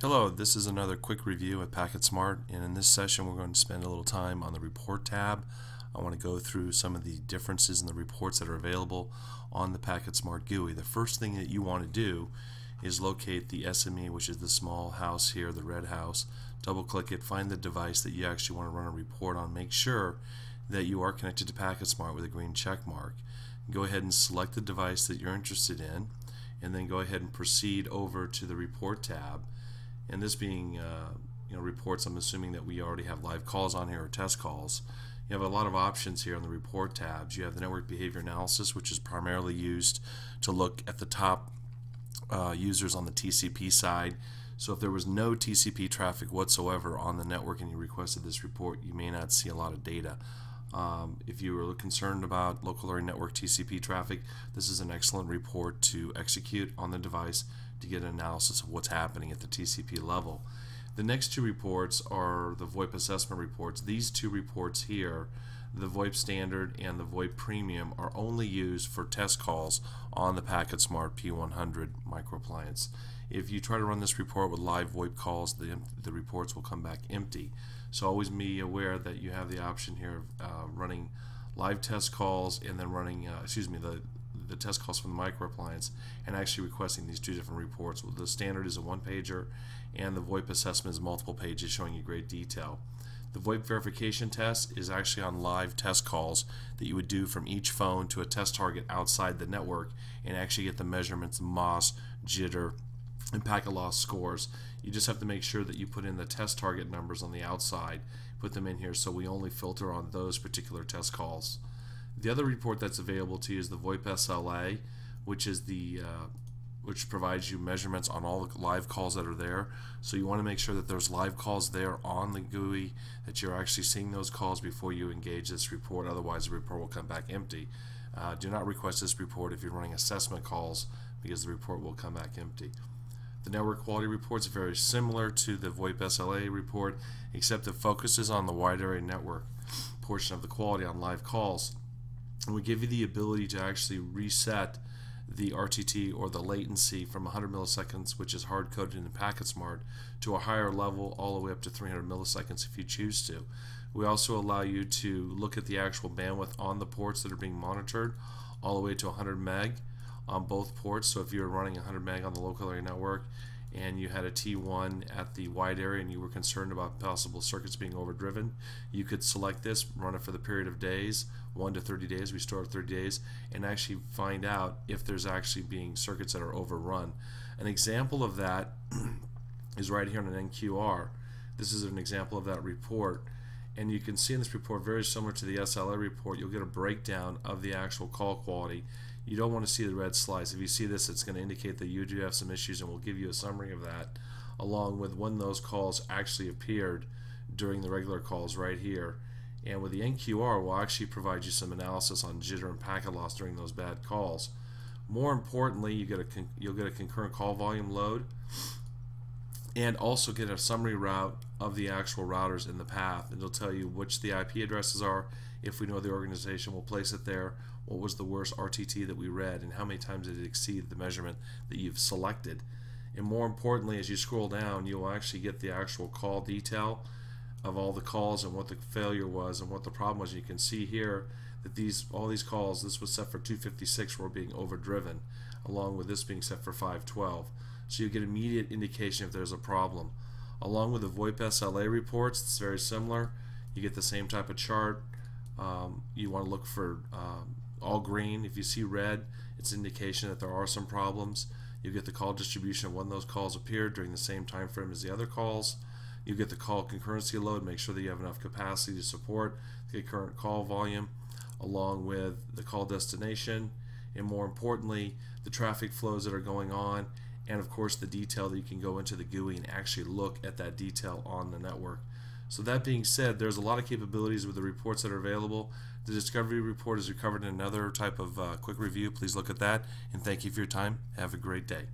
Hello, this is another quick review of PacketSmart, and in this session we're going to spend a little time on the Report tab. I want to go through some of the differences in the reports that are available on the PacketSmart GUI. The first thing that you want to do is locate the SME, which is the small house here, the red house. Double click it, find the device that you actually want to run a report on. Make sure that you are connected to PacketSmart with a green check mark. Go ahead and select the device that you're interested in, and then go ahead and proceed over to the Report tab. And this being reports, I'm assuming that we already have live calls on here or test calls. You have a lot of options here on the report tabs. You have the network behavior analysis, which is primarily used to look at the top users on the TCP side. So if there was no TCP traffic whatsoever on the network and you requested this report, you may not see a lot of data. If you were concerned about local area network TCP traffic, this is an excellent report to execute on the device to get an analysis of what's happening at the TCP level. The next two reports are the VoIP assessment reports. These two reports here, the VoIP standard and the VoIP premium, are only used for test calls on the PacketSmart P100 microappliance. If you try to run this report with live VoIP calls, the reports will come back empty. So always be aware that you have the option here of running live test calls and then running, the test calls from the microappliance and actually requesting these two different reports. The standard is a one-pager and the VoIP assessment is multiple pages showing you great detail. The VoIP verification test is actually on live test calls that you would do from each phone to a test target outside the network and actually get the measurements, MOS, jitter, and packet loss scores. You just have to make sure that you put in the test target numbers on the outside, put them in here so we only filter on those particular test calls. The other report that's available to you is the VoIP SLA, which is which provides you measurements on all the live calls that are there. So you want to make sure that there's live calls there on the GUI, that you're actually seeing those calls before you engage this report. Otherwise, the report will come back empty. Do not request this report if you're running assessment calls, because the report will come back empty. The network quality report is very similar to the VoIP SLA report, except it focuses on the wide area network portion of the quality on live calls. And we give you the ability to actually reset the RTT or the latency from 100 milliseconds, which is hard-coded in the PacketSmart, to a higher level all the way up to 300 milliseconds if you choose to. We also allow you to look at the actual bandwidth on the ports that are being monitored all the way to 100 meg on both ports. So if you're running 100 meg on the local area network and you had a T1 at the wide area and you were concerned about possible circuits being overdriven, you could select this, run it for the period of days, 1 to 30 days, we store it 30 days, and actually find out if there's actually being circuits that are overrun. An example of that is right here on an NQR. This is an example of that report, and you can see in this report, very similar to the SLA report, you'll get a breakdown of the actual call quality. You don't want to see the red slice. If you see this, it's going to indicate that you do have some issues, and we'll give you a summary of that along with when those calls actually appeared during the regular calls right here. And with the NQR, we'll actually provide you some analysis on jitter and packet loss during those bad calls. More importantly, you'll get a concurrent call volume load and also get a summary route of the actual routers in the path, and it'll tell you which the IP addresses are. If we know the organization, we'll place it there. What was the worst RTT that we read, and how many times did it exceed the measurement that you've selected. And more importantly, as you scroll down, you'll actually get the actual call detail of all the calls and what the failure was and what the problem was. And you can see here that all these calls, this was set for 256, were being overdriven, along with this being set for 512. So you get immediate indication if there's a problem. Along with the VoIP SLA reports, it's very similar. You get the same type of chart. You want to look for all green. If you see red, it's an indication that there are some problems. You get the call distribution of when those calls appeared during the same time frame as the other calls. You get the call concurrency load, make sure that you have enough capacity to support the current call volume, along with the call destination, and more importantly, the traffic flows that are going on, and of course the detail that you can go into the GUI and actually look at that detail on the network. So that being said, there's a lot of capabilities with the reports that are available. The discovery report is covered in another type of quick review. Please look at that, and thank you for your time. Have a great day.